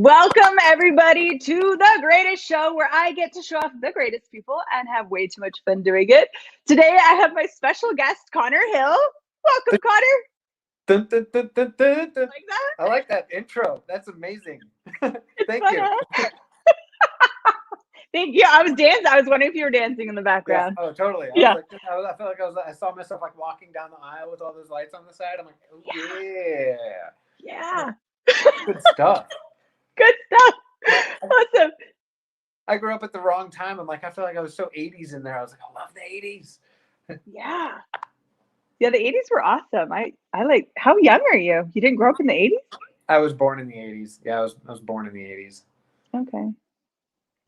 Welcome, everybody, to the greatest show where I get to show off the greatest people and have way too much fun doing it. Today, I have my special guest, Connor Hill. Welcome, Connor. Dun, dun, dun, dun, dun, dun. Like that? I like that intro. That's amazing. Thank fun, you. huh? Thank you. I was dancing. I was wondering if you were dancing in the background. Yeah. Oh, totally. Yeah. I felt like I saw myself like walking down the aisle with all those lights on the side. I'm like, oh, yeah. Yeah. Good stuff. Good stuff. Awesome. I grew up at the wrong time. I'm like, I feel like I was so 80s in there. I was like, I love the 80s. Yeah. Yeah, the 80s were awesome. I like, how young are you? You didn't grow up in the 80s? I was born in the 80s. Yeah, I was born in the 80s. Okay.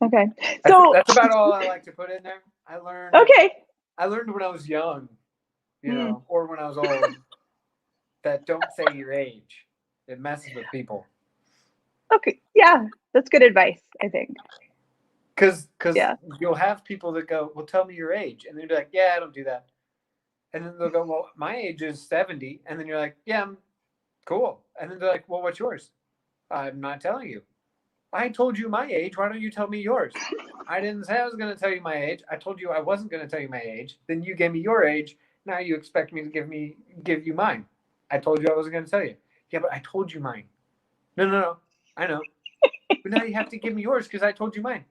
Okay. So that's about all I like to put in there. I learned when I was young, you know, or when I was old, that don't say your age. It messes with people. Okay. Yeah, that's good advice, I think. Because you'll have people that go, well, tell me your age. And they'll be like, yeah, I don't do that. And then they'll go, well, my age is 70. And then you're like, yeah, I'm cool. And then they're like, well, what's yours? I'm not telling you. I told you my age. Why don't you tell me yours? I didn't say I was going to tell you my age. I told you I wasn't going to tell you my age. Then you gave me your age. Now you expect me to give you mine. I told you I wasn't going to tell you. Yeah, but I told you mine. No. I know. But now you have to give me yours because I told you mine.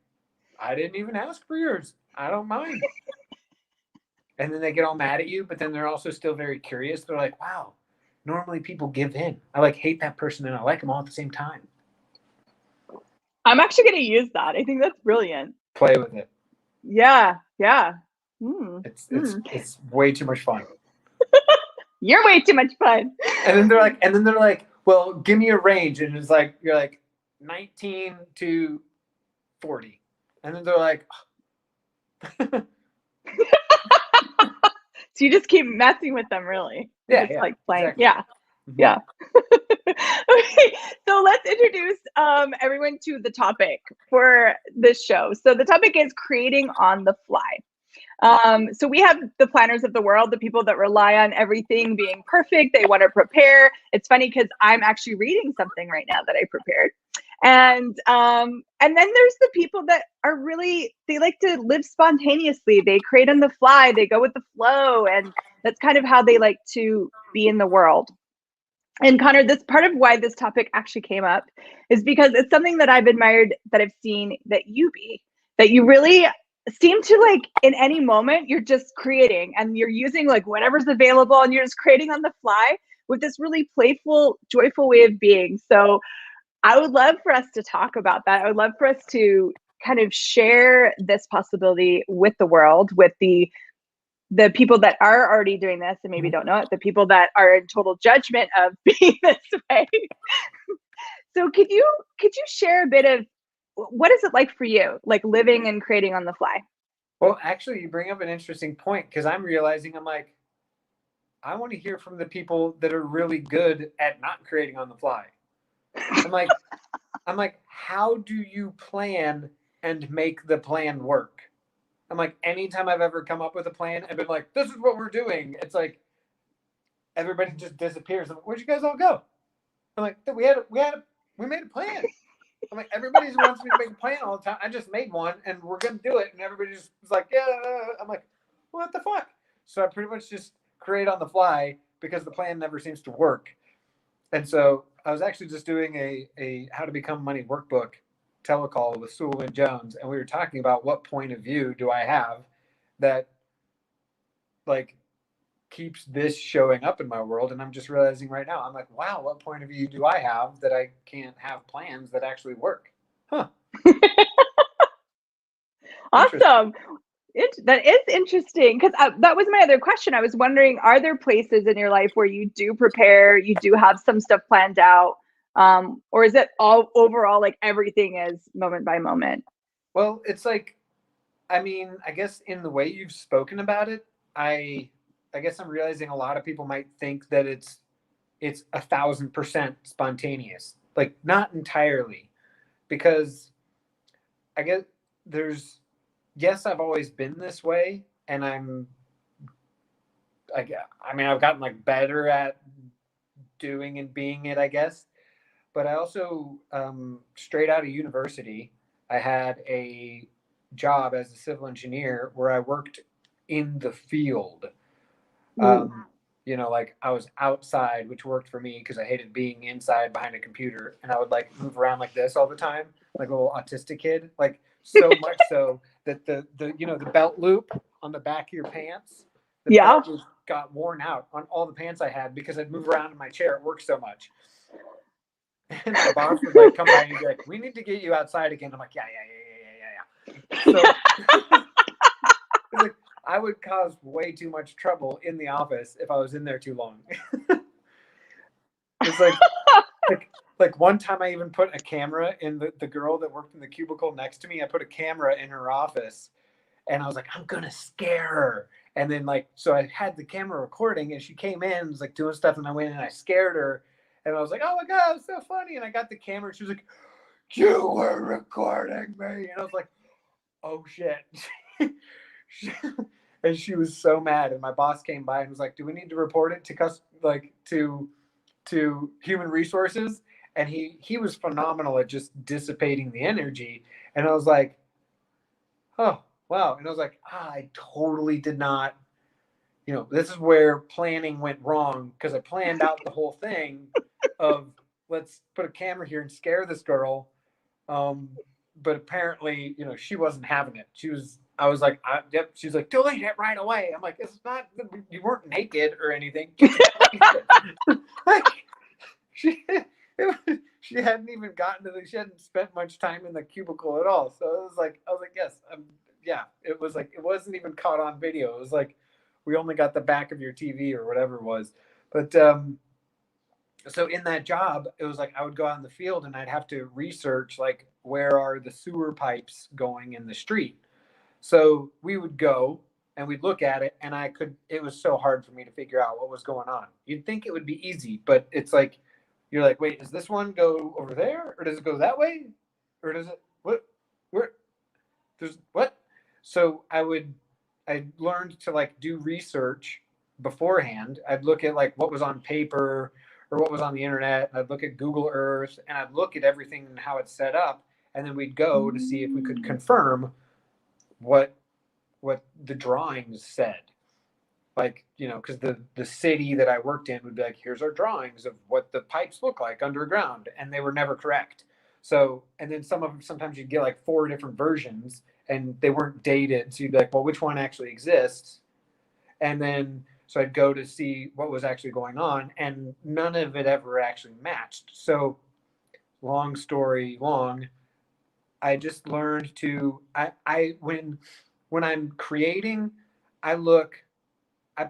I didn't even ask for yours. I don't mind. And then they get all mad at you, but then they're also still very curious. They're like, wow, normally people give in. I like hate that person and I like them all at the same time. I'm actually going to use that. I think that's brilliant. Play with it. Yeah. It's way too much fun. You're way too much fun. And then they're like, well, give me a range. And it's like, you're like 19 to 40. And then they're like, so you just keep messing with them, really. Like playing. Exactly. Yeah. Mm-hmm. Yeah. Okay, so let's introduce everyone to the topic for this show. So the topic is creating on the fly. So we have the planners of the world, the people that rely on everything being perfect. They want to prepare. It's funny because I'm actually reading something right now that I prepared. And then there's the people that are really, they like to live spontaneously. They create on the fly. They go with the flow. And that's kind of how they like to be in the world. And Connor, this part of why this topic actually came up is because it's something that I've admired, that I've seen that you really seem to, like, in any moment, you're just creating and you're using like whatever's available and you're just creating on the fly with this really playful, joyful way of being. So I would love for us to talk about that. I would love for us to kind of share this possibility with the world, with the people that are already doing this and maybe don't know it, the people that are in total judgment of being this way. So could you share a bit of what is it like for you, like living and creating on the fly? Well, actually, you bring up an interesting point because I'm realizing I'm like, I want to hear from the people that are really good at not creating on the fly. I'm like, how do you plan and make the plan work? I'm like, anytime I've ever come up with a plan and been like, this is what we're doing, it's like everybody just disappears. I'm like, where'd you guys all go? I'm like, we made a plan. I'm like, everybody wants me to make a plan all the time. I just made one and we're gonna do it, and everybody just was like, yeah. I'm like, what the fuck? So I pretty much just create on the fly because the plan never seems to work. And so I was actually just doing a how to become money workbook telecall with Sewell and Jones, and we were talking about what point of view do I have that like keeps this showing up in my world. And I'm just realizing right now, I'm like, wow, what point of view do I have that I can't have plans that actually work? Awesome. That is interesting, because that was my other question. I was wondering, are there places in your life where you do prepare, you do have some stuff planned out, or is it all overall like everything is moment by moment? Well, it's like, I mean, I guess in the way you've spoken about it, I guess I'm realizing a lot of people might think that it's 1,000% spontaneous. Like, not entirely, because I guess yes, I've always been this way, and I've gotten like better at doing and being it, I guess. but I also, straight out of university, I had a job as a civil engineer where I worked in the field. You know, like I was outside, which worked for me because I hated being inside behind a computer, and I would like move around like this all the time, like a little autistic kid, like so much so that the you know the belt loop on the back of your pants, the Yeah. belt loop got worn out on all the pants I had because I'd move around in my chair at work so much. And my boss would like come by and be like, "We need to get you outside again." I'm like, "Yeah, yeah, yeah, yeah, yeah, yeah, yeah." So like, I would cause way too much trouble in the office if I was in there too long. It's like like one time I even put a camera in the girl that worked in the cubicle next to me. I put a camera in her office, and I was like, I'm gonna scare her. And then like so I had the camera recording, and she came in and was like doing stuff, and I went and I scared her, and I was like, oh my god, it's so funny. And I got the camera, and she was like, you were recording me, and I was like, oh shit. And she was so mad, and my boss came by and was like, do we need to report it to like to human resources? And he was phenomenal at just dissipating the energy. And I was like, oh wow. And I was like, I totally did not, you know, this is where planning went wrong, because I planned out the whole thing of let's put a camera here and scare this girl. But apparently, you know, she wasn't having it. I was like, yep. She's like, delete it right away. I'm like, it's not, you weren't naked or anything. Like, she, she hadn't even she hadn't spent much time in the cubicle at all. So it was like, I was like, yes, yeah. It was like, it wasn't even caught on video. It was like, we only got the back of your TV or whatever it was. But, so in that job, it was like I would go out in the field and I'd have to research like where are the sewer pipes going in the street. So we would go and we'd look at it, and it was so hard for me to figure out what was going on. You'd think it would be easy, but it's like you're like, wait, does this one go over there, or does it go that way, or does it what where there's what? So I learned to like do research beforehand. I'd look at like what was on paper or what was on the internet. I'd look at Google Earth, and I'd look at everything and how it's set up, and then we'd go to see if we could confirm what the drawings said. Like, you know, because the city that I worked in would be like, here's our drawings of what the pipes look like underground, and they were never correct. So, and then sometimes you'd get like 4 different versions, and they weren't dated. So you'd be like, well, which one actually exists? And then so I'd go to see what was actually going on, and none of it ever actually matched. So, long story long, I just learned to I when I'm creating, I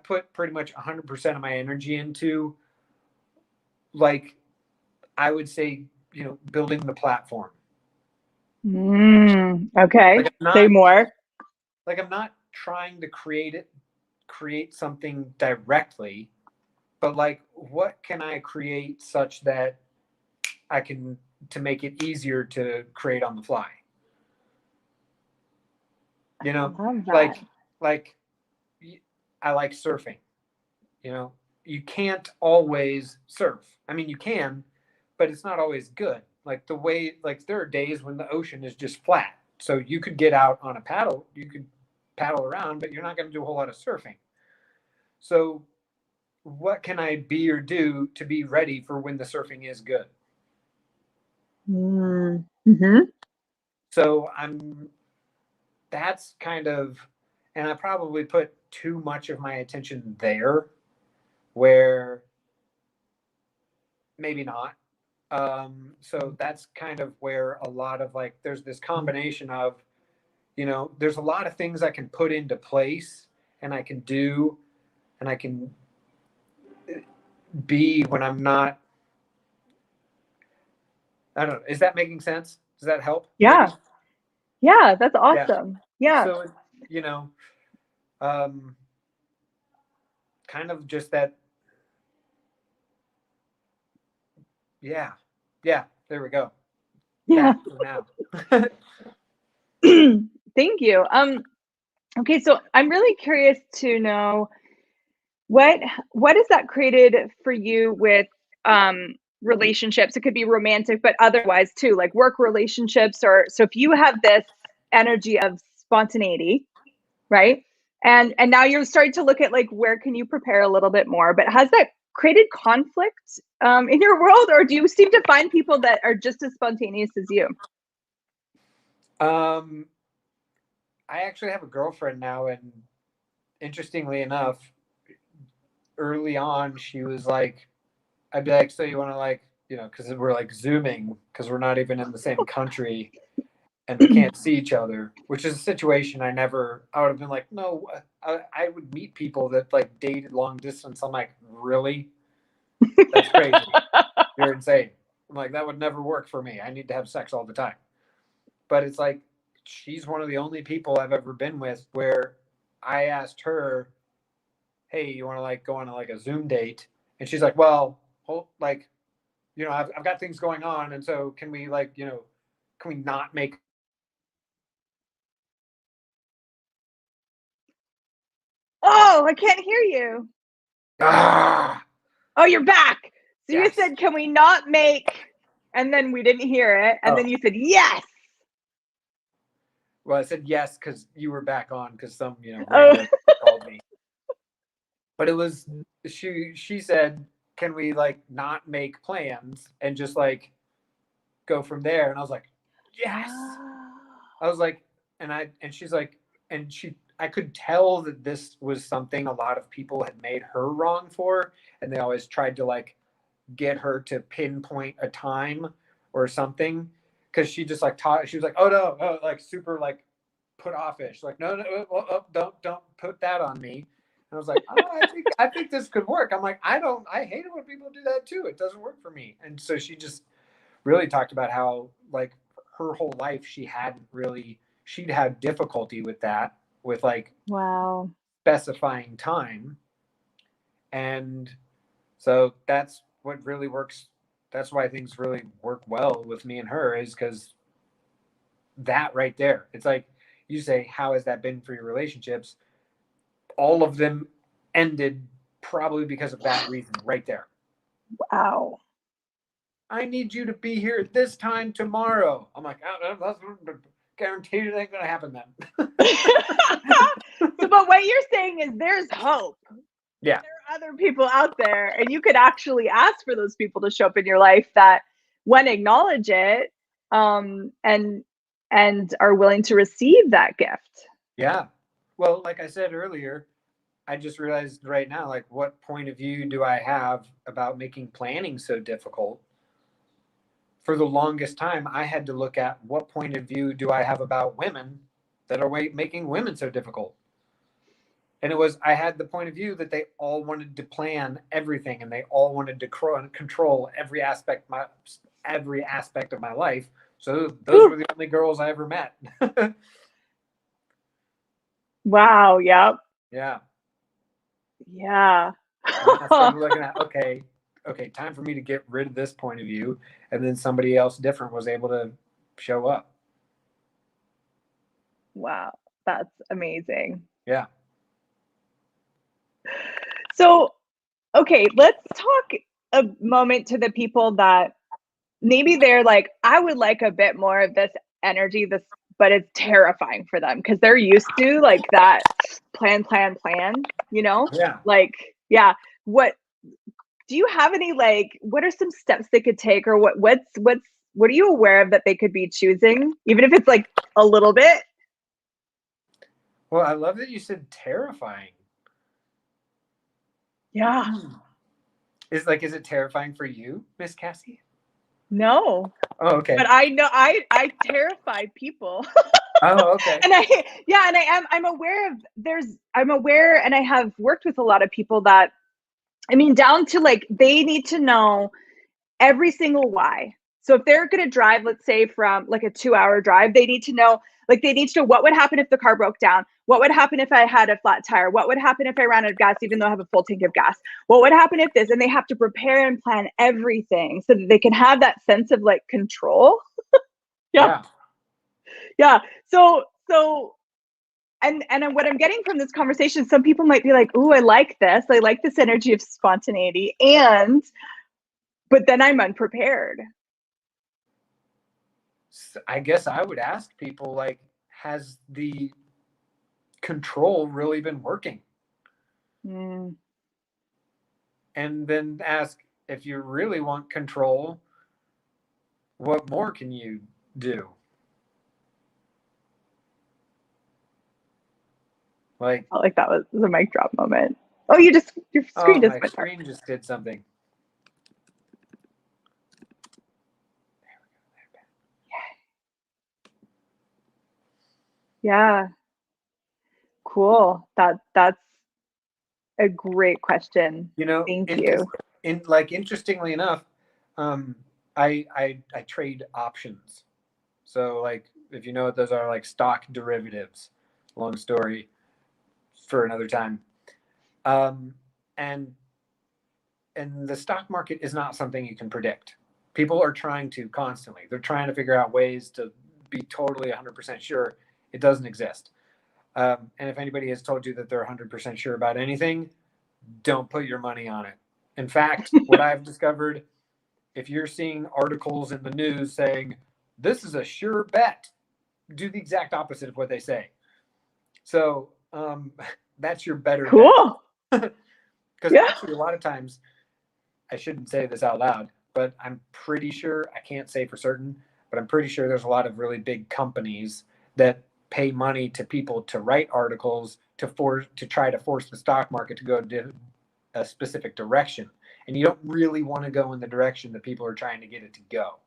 put pretty much 100% of my energy into, like, I would say, you know, building the platform. Okay. Say more. Like I'm not trying to create something directly, but like what can I create such that I can to make it easier to create on the fly. You know, like I like surfing. You know, you can't always surf. I mean, you can, but it's not always good. Like the way, like there are days when the ocean is just flat. So you could get out on a paddle, you could paddle around, but you're not going to do a whole lot of surfing. So what can I be or do to be ready for when the surfing is good? Mm-hmm. So that's kind of, and I probably put too much of my attention there where maybe not. So that's kind of where a lot of like, there's this combination of, you know, there's a lot of things I can put into place and I can do, and I can be when I'm not, I don't know. Is that making sense? Does that help? Yeah. Maybe? Yeah. That's awesome. Yeah. So, you know, um, kind of just that. Yeah. Yeah. There we go. Yeah. Now. Thank you. Okay, so I'm really curious to know what has that created for you with relationships. It could be romantic, but otherwise too, like work relationships. Or so if you have this energy of spontaneity, right? And now you're starting to look at like where can you prepare a little bit more. But has that created conflict in your world, or do you seem to find people that are just as spontaneous as you? I actually have a girlfriend now, and interestingly enough, early on she was like, I'd be like, so you want to like, because we're like Zooming because we're not even in the same country and we can't see each other, which is a situation I would have been like, no, I would meet people that like dated long distance. I'm like, really? That's crazy. You're insane. I'm like, that would never work for me. I need to have sex all the time. But it's like, she's one of the only people I've ever been with where I asked her, hey, you want to like go on like a Zoom date? And she's like, well, like, I've got things going on. And so can we like, can we not make. Oh, I can't hear you. Ah! Oh, you're back. So Yes. you said, can we not make, and then we didn't hear it. And then you said, yes. Well, I said yes because you were back on because some, random called me. But it was, she said, can we like not make plans and just like go from there? And I was like, yes. I was like, and she's like, I could tell that this was something a lot of people had made her wrong for. And they always tried to like get her to pinpoint a time or something. Cause she just like she was like, oh no, like super like put offish. Like, no, don't put that on me. And I was like, oh, I think this could work. I'm like, I hate it when people do that too. It doesn't work for me. And so she just really talked about how like her whole life she'd had difficulty with that, with like wow, specifying time. And so that's what really works. That's why things really work well with me and her, is because that right there. It's like you say, how has that been for your relationships? All of them ended probably because of that reason right there. wow. I need you to be here at this time tomorrow. I'm like, oh, that's guaranteed it ain't gonna happen then. So, but what you're saying is there's hope. Yeah. There are other people out there, and you could actually ask for those people to show up in your life that one, acknowledge it, and are willing to receive that gift. Yeah. Well, like I said earlier, I just realized right now, like, what point of view do I have about making planning so difficult? For the longest time, I had to look at what point of view do I have about women that are making women so difficult. And I had the point of view that they all wanted to plan everything and they all wanted to control every aspect of my life. So those were the only girls I ever met. Wow. Yep. Yeah. Yeah. I started looking at, okay, time for me to get rid of this point of view. And then somebody else different was able to show up. Wow. That's amazing. Yeah. So, okay, let's talk a moment to the people that maybe they're like, I would like a bit more of this energy, but it's terrifying for them because they're used to like that plan, Yeah. like, yeah. What do you have any, like, what are some steps they could take, or what are you aware of that they could be choosing, even if it's like a little bit? Well, I love that you said terrifying. Yeah. Is it terrifying for you, Miss Cassy? No. Oh, okay. But I know I terrify people. Oh, okay. And I'm aware and I have worked with a lot of people that, I mean, down to like, they need to know every single why. So if they're going to drive, let's say from like a 2-hour drive, they need to know what would happen if the car broke down? What would happen if I had a flat tire? What would happen if I ran out of gas, even though I have a full tank of gas? What would happen if this? And they have to prepare and plan everything so that they can have that sense of like control. Yeah. So, and what I'm getting from this conversation, some people might be like, ooh, I like this energy of spontaneity. And but then I'm unprepared. I guess I would ask people, like, has the control really been working? Mm. And then ask, if you really want control, what more can you do? Like, Felt like that was a mic drop moment. Oh, your screen just my went dark. screen just did something. Yeah. Cool. That's a great question. You know, Thank you. interestingly enough, I trade options. So, like, if you know what those are, like stock derivatives. Long story for another time. And the stock market is not something you can predict. People are trying to constantly. They're trying to figure out ways to be totally 100% sure it doesn't exist. And if anybody has told you that they're 100% sure about anything, don't put your money on it. In fact, what I've discovered, if you're seeing articles in the news saying, this is a sure bet, do the exact opposite of what they say. So that's your better Cool. bet. Because actually, a lot of times, I shouldn't say this out loud, but I'm pretty sure, I can't say for certain, but I'm pretty sure there's a lot of really big companies that pay money to people to write articles to try to force the stock market to go a specific direction. And you don't really want to go in the direction that people are trying to get it to go.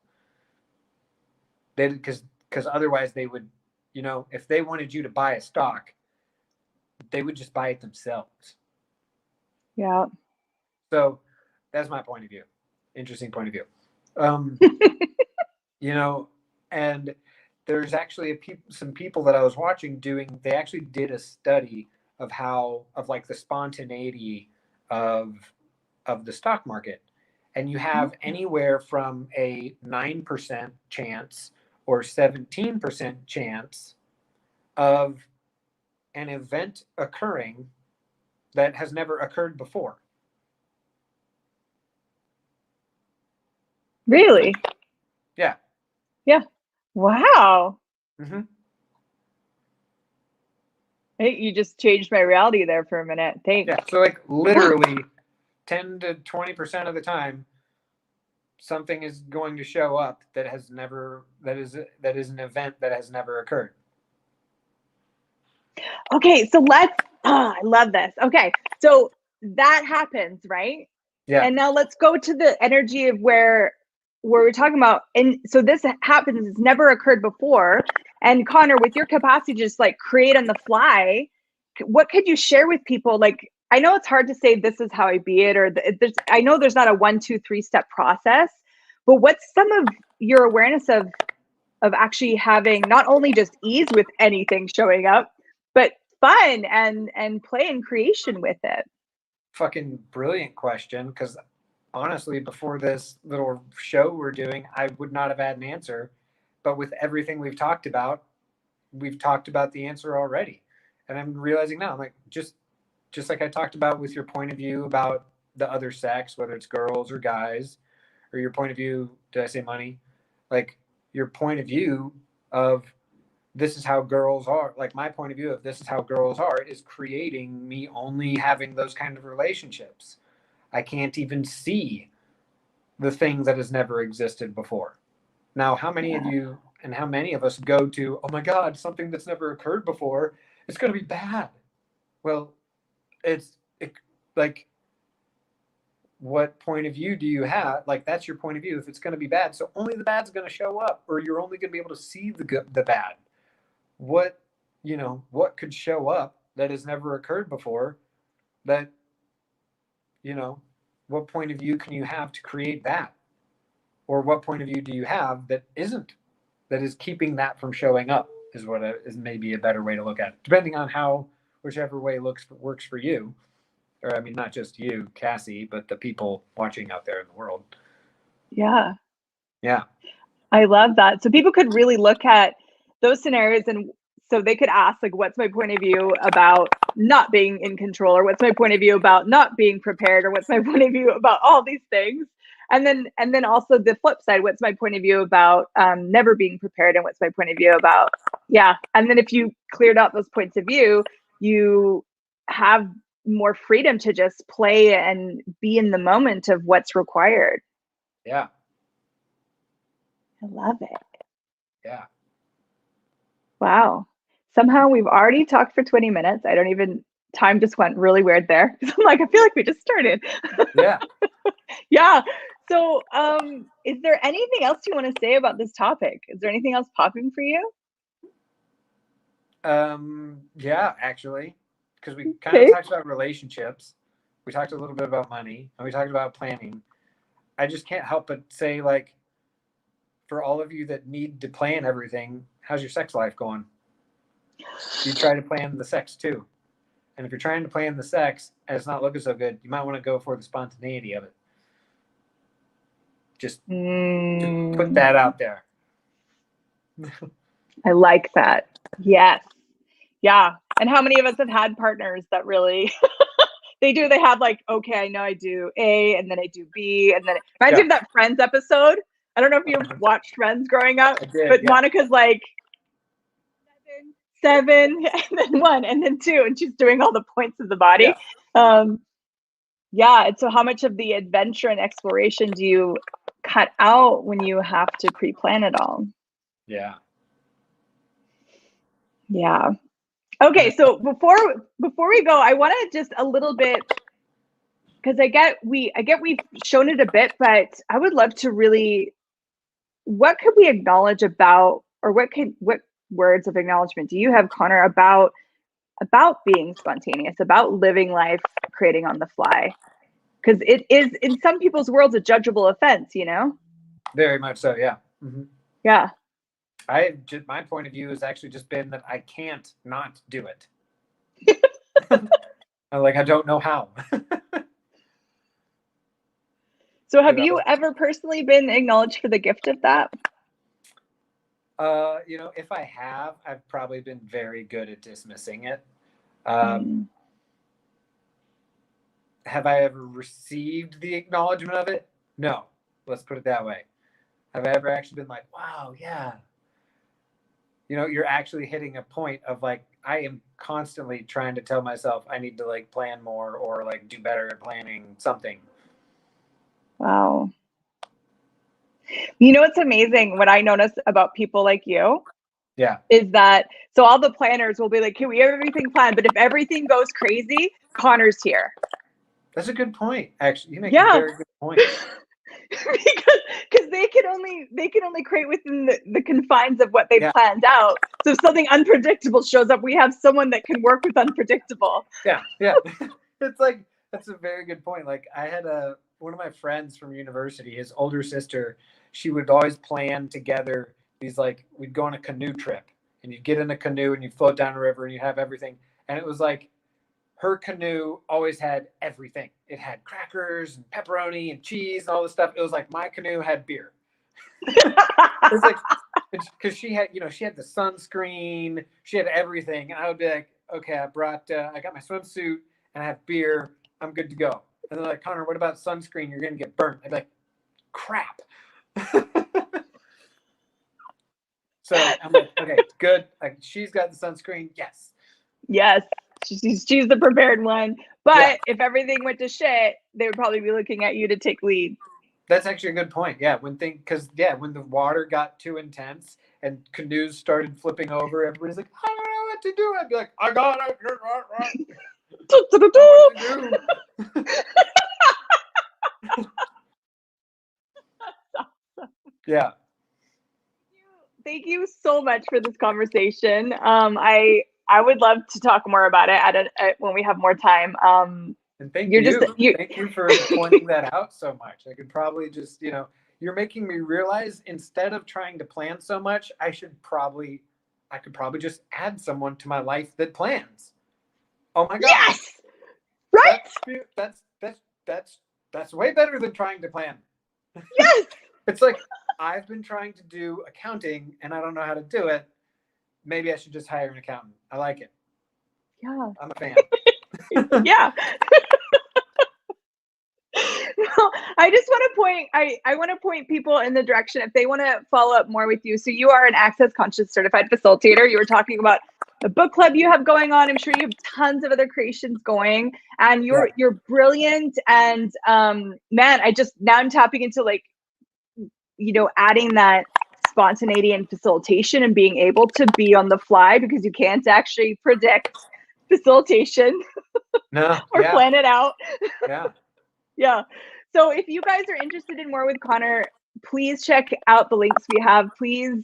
Because otherwise they would, if they wanted you to buy a stock, they would just buy it themselves. Yeah. So that's my point of view. Interesting point of view. And there's actually some people that I was watching they actually did a study of like the spontaneity of the stock market. And you have anywhere from a 9% chance or 17% chance of an event occurring that has never occurred before. Really? Yeah. Yeah. Wow. Mm-hmm. Hey, you just changed my reality there for a minute. Thanks. Yeah. So, like, literally 10 to 20% of the time, something is going to show up that is an event that has never occurred. Okay, so I love this. Okay, so that happens, right? Yeah. And now let's go to the energy of where we're talking about. And so this happens, it's never occurred before. And Connor, with your capacity to just like create on the fly, what could you share with people? Like, I know it's hard to say this is how I be it, or I know there's not a 1, 2, 3 step process, but what's some of your awareness of actually having not only just ease with anything showing up, but fun and play and creation with it? Fucking brilliant question. Because honestly, before this little show we're doing, I would not have had an answer. But with everything we've talked about the answer already. And I'm realizing now, I'm like, just like I talked about with your point of view about the other sex, whether it's girls or guys, or your point of view, did I say money? Like, your point of view of this is how girls are, like my point of view of this is how girls are, is creating me only having those kind of relationships. I can't even see the thing that has never existed before. Now, how many of you and how many of us go to, oh my God, something that's never occurred before, it's going to be bad. Well, like, what point of view do you have? Like, that's your point of view. If it's going to be bad, so only the bad's going to show up, or you're only going to be able to see the bad. What could show up that has never occurred before? That, what point of view can you have to create that? Or what point of view do you have that is keeping that from showing up? Is what is maybe a better way to look at it, depending on whichever way works for you. Or, I mean, not just you, Cassy, but the people watching out there in the world. Yeah. Yeah. I love that. So people could really look at those scenarios, and so they could ask, like, what's my point of view about not being in control, or what's my point of view about not being prepared, or what's my point of view about all these things? And then also the flip side, what's my point of view about never being prepared, and what's my point of view about, yeah. And then if you cleared out those points of view, you have more freedom to just play and be in the moment of what's required. Yeah. I love it. Yeah. Wow. Somehow we've already talked for 20 minutes. Time just went really weird there. I'm like, I feel like we just started. Yeah. Yeah. So, is there anything else you want to say about this topic? Is there anything else popping for you? Yeah, actually, because we kind Okay. of talked about relationships. We talked a little bit about money, and we talked about planning. I just can't help but say, like, for all of you that need to plan everything, how's your sex life going? You try to plan the sex too. And if you're trying to plan the sex and it's not looking so good, you might want to go for the spontaneity of it. Just put that out there. I like that. Yes. Yeah. And how many of us have had partners that really they have like, okay, I know I do A and then I do B, and then it reminds me of that Friends episode. I don't know if you watched Friends growing up, but Monica's like 7, and then 1, and then 2, and she's doing all the points of the body. Yeah. And so how much of the adventure and exploration do you cut out when you have to pre-plan it all? Yeah. Yeah. Okay, so before we go, I want to just a little bit, because I get we've shown it a bit, but I would love to really, what could we acknowledge about, or what words of acknowledgement do you have, Connor, about being spontaneous, about living life, creating on the fly? Because it is, in some people's worlds, a judgeable offense, you know? Very much so, yeah. Mm-hmm. Yeah. My point of view has actually just been that I can't not do it. I don't know how. So have you ever personally been acknowledged for the gift of that? If I have, I've probably been very good at dismissing it. Have I ever received the acknowledgement of it? No. Let's put it that way. Have I ever actually been like, wow, yeah. You're actually hitting a point of like, I am constantly trying to tell myself I need to like plan more or like do better at planning something. Wow. You know what's amazing? What I notice about people like you, is that, so all the planners will be like, okay, we have everything planned, but if everything goes crazy, Connor's here. That's a good point. Actually, you make a very good point. because they can only create within the confines of what they've planned out. So if something unpredictable shows up, we have someone that can work with unpredictable. Yeah. It's like, that's a very good point. Like, I had one of my friends from university, his older sister, she would always plan together these, like, we'd go on a canoe trip, and you'd get in a canoe and you float down a river and you have everything. And it was like, her canoe always had everything. It had crackers and pepperoni and cheese and all this stuff. It was like, my canoe had beer. It was like, because she had the sunscreen, she had everything. And I would be like, okay, I got my swimsuit and I have beer. I'm good to go. And they're like, Connor, what about sunscreen? You're going to get burnt. I'd be like, crap. So I'm like, okay, good. Like, she's got the sunscreen. Yes. She's the prepared one. But if everything went to shit, they would probably be looking at you to take lead. That's actually a good point. Yeah, when the water got too intense and canoes started flipping over, everybody's like, I don't know what to do. I'd be like, I got it. Yeah. Thank you so much for this conversation. I would love to talk more about it when we have more time. And thank you for pointing that out so much. I could probably just, you're making me realize, instead of trying to plan so much, I could probably just add someone to my life that plans. Oh my God. Yes. Right. That's way better than trying to plan. Yes. It's like, I've been trying to do accounting and I don't know how to do it. Maybe I should just hire an accountant. I like it. Yeah. I'm a fan. Yeah. I just want to point, I want to point people in the direction if they want to follow up more with you. So you are an Access Conscious certified facilitator. You were talking about the book club you have going on. I'm sure you have tons of other creations going, and you're brilliant. And man, now I'm tapping into like, adding that spontaneity and facilitation and being able to be on the fly, because you can't actually predict facilitation or plan it out. Yeah. So if you guys are interested in more with Connor, please check out the links we have. Please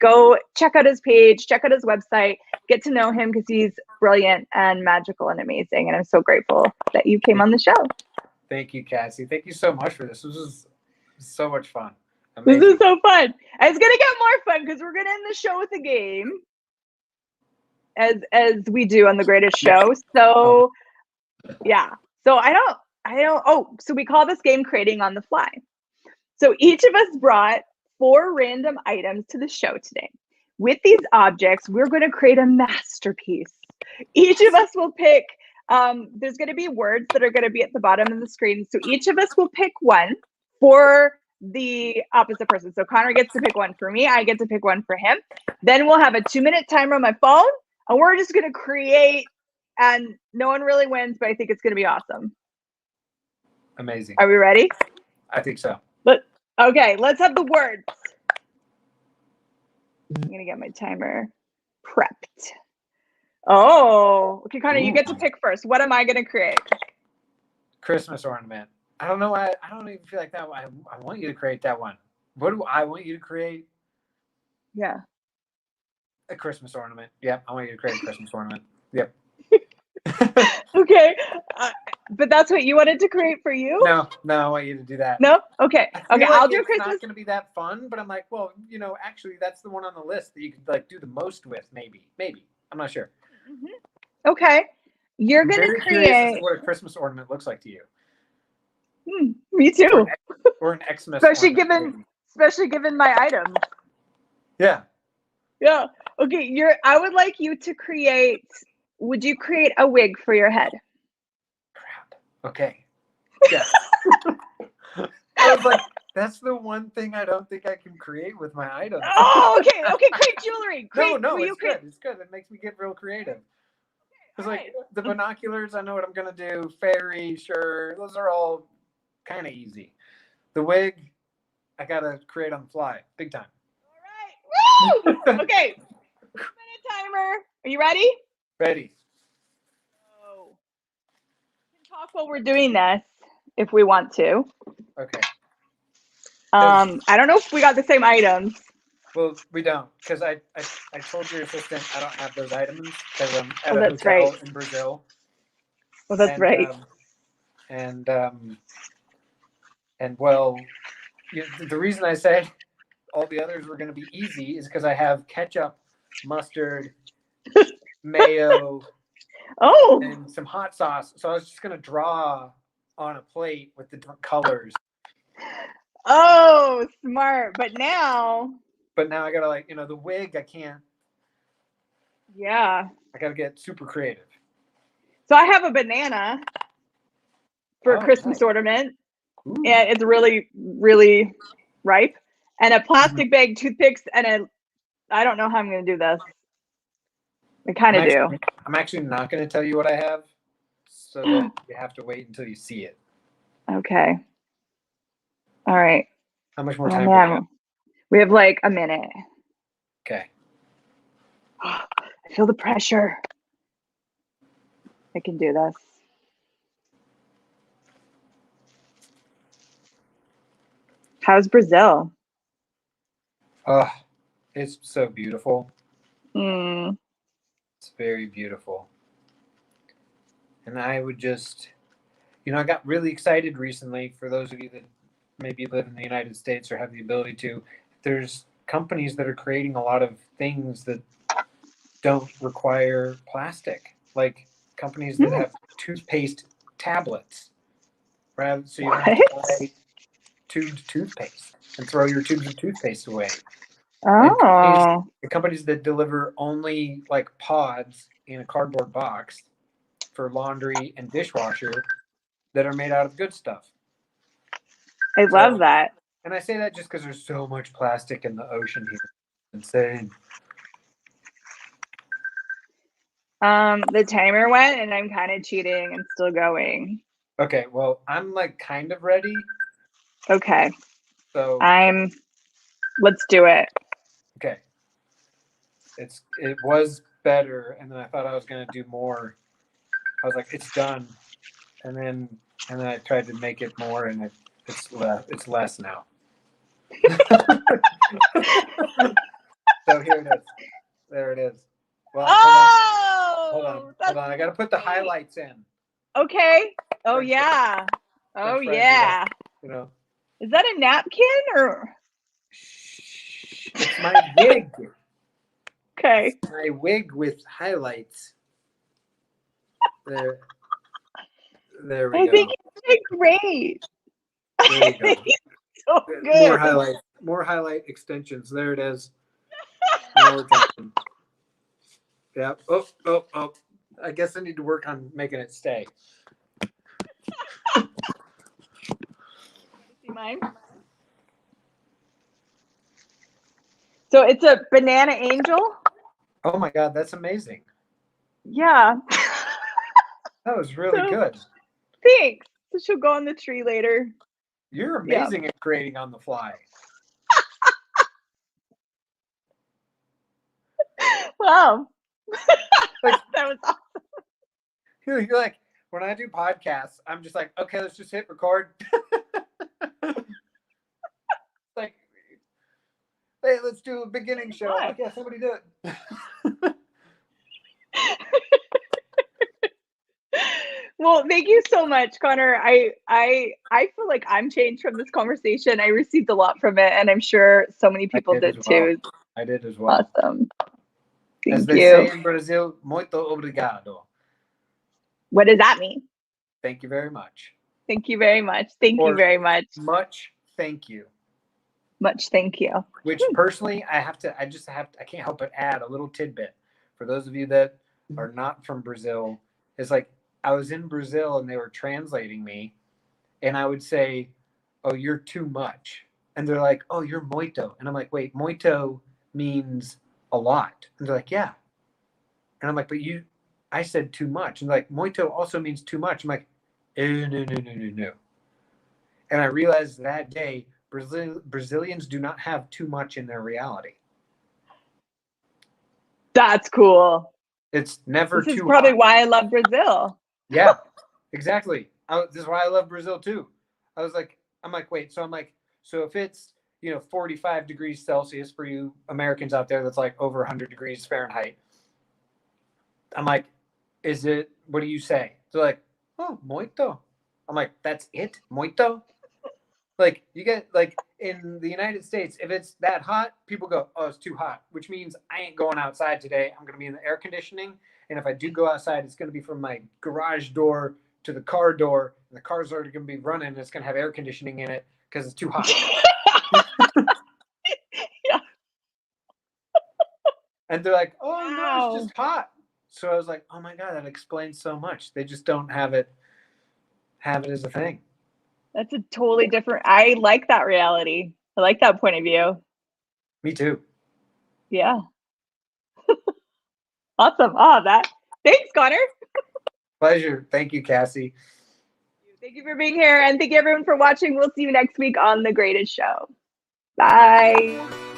go check out his page, check out his website, get to know him, because he's brilliant and magical and amazing. And I'm so grateful that you came on the show. Thank you, Cassie. Thank you so much for this. This was so much fun. Amazing. This is so fun. And it's going to get more fun because we're going to end the show with a game, as we do on The Greatest Show. So yeah. So so we call this game Creating on the Fly. So each of us brought 4 random items to the show today. With these objects, we're going to create a masterpiece. Each of us will pick, there's going to be words that are going to be at the bottom of the screen. So each of us will pick one for the opposite person. So Connor gets to pick one for me. I get to pick one for him. Then we'll have a 2-minute timer on my phone, and we're just going to create, and no one really wins, but I think it's going to be awesome. Amazing. Are we ready? I think so. Okay, let's have the words. I'm going to get my timer prepped. Oh, okay, Connor, you get to pick first. What am I going to create? Christmas ornament. I don't know why. I don't even feel like that. I want you to create that one. What do I want you to create? Yeah. A Christmas ornament. Yep. I want you to create a Christmas ornament. Yep. Okay. But that's what you wanted to create for you? No, I want you to do that. No? Okay. Okay, like I'll do it's Christmas. It's not going to be that fun, but I'm like, well, actually, that's the one on the list that you could like do the most with. Maybe. I'm not sure. Mm-hmm. Okay. You're going to create what a Christmas ornament looks like to you. Me too. Or an Xmas. Especially given my items. Yeah. Yeah. Okay. I would like you to create. Would you create a wig for your head? Crap. Okay. Yes. I was like, that's the one thing I don't think I can create with my items. Oh, okay. Create jewelry. No, it's good. It's good. It makes me get real creative. Because like the binoculars, I know what I'm gonna do. Fairy, sure. Those are all kind of easy. The wig, I gotta create on the fly, big time. All right. Woo! Okay. 2-minute timer. Are you ready? Ready. So, we can talk while we're doing this if we want to. Okay. I don't know if we got the same items. Well, we don't, because I told your assistant I don't have those items because I'm at a that's hotel right. in Brazil. Well, that's right. And well, the reason I said all the others were going to be easy is because I have ketchup, mustard, mayo, and some hot sauce. So I was just going to draw on a plate with the different colors. Oh, smart. But now I got to the wig, I can't. Yeah. I got to get super creative. So I have a banana for a Christmas ornament. Ooh. And it's really, really ripe. And a plastic bag, toothpicks, and I don't know how I'm going to do this. I kind of do. I'm actually not going to tell you what I have, so that you have to wait until you see it. Okay. All right. How much more time do we have? We have like a minute. Okay. I feel the pressure. I can do this. How's Brazil? It's so beautiful. It's very beautiful. And I would just, I got really excited recently, for those of you that maybe live in the United States or have the ability to. There's companies that are creating a lot of things that don't require plastic, like companies that have toothpaste tablets, right? So you don't have to buy tubed toothpaste and throw your tubes of toothpaste away. Oh. The companies that deliver only like pods in a cardboard box for laundry and dishwasher that are made out of good stuff. I love that. And I say that just because there's so much plastic in the ocean here. It's insane. The timer went and I'm kind of cheating and still going. Okay, well, I'm like kind of ready. Okay. So let's do it. okay. It was better, and then I thought I was gonna do more. I was like, it's done. And then I tried to make it more, and it's less now. So here it is. There it is. Well, hold on. I got to put the highlights in. Okay. Oh yeah. Oh yeah. You know. Is that a napkin or? It's my wig. Okay. It's my wig with highlights. There we go. I think it's doing great. There we go. So good. More highlight extensions. There it is. Now we're talking. Yeah. Oh. I guess I need to work on making it stay. See mine? So it's a banana angel. Oh my God, that's amazing. Yeah. That was really good. Thanks. So she'll go on the tree later. You're amazing at creating on the fly. Wow. That was awesome. You're like, when I do podcasts, I'm just like, okay, let's just hit record. Like, hey, let's do a beginning show. Okay, somebody do it. Well, thank you so much, Connor. I feel like I'm changed from this conversation. I received a lot from it, and I'm sure so many people did too. I did as well. Awesome. As they say in Brazil, muito obrigado. What does that mean? Thank you very much. Thank you very much. Thank you very much. Much thank you. Much thank you. Which personally, I can't help but add a little tidbit for those of you that are not from Brazil. It's like I was in Brazil and they were translating me, and I would say, "Oh, you're too much," and they're like, "Oh, you're muito," and I'm like, "Wait, muito means a lot," and they're like, "Yeah," and I'm like, "But I said too much," and they're like, "Muito also means too much." I'm like, no. And I realized that day, Brazilians do not have too much in their reality. That's cool. It's never too hot. This is probably why I love Brazil. Yeah, exactly. This is why I love Brazil too. I'm like, wait, so if it's 45 degrees Celsius for you Americans out there, that's like over 100 degrees Fahrenheit. I'm like, what do you say? They're like, oh, muito. I'm like, that's it? Muito? Like, you get, like, in the United States, if it's that hot, people go, oh, it's too hot, which means I ain't going outside today. I'm going to be in the air conditioning. And if I do go outside, it's going to be from my garage door to the car door. And the car's already going to be running. And it's going to have air conditioning in it because it's too hot. Yeah. And they're like, oh, no, it's just hot. So I was like, oh, my God, that explains so much. They just don't have it as a thing. That's a totally different. I like that reality. I like that point of view. Me too. Yeah. Awesome. Thanks, Connor. Pleasure. Thank you, Cassy. Thank you for being here, and thank you everyone for watching. We'll see you next week on The Greatest Show. Bye.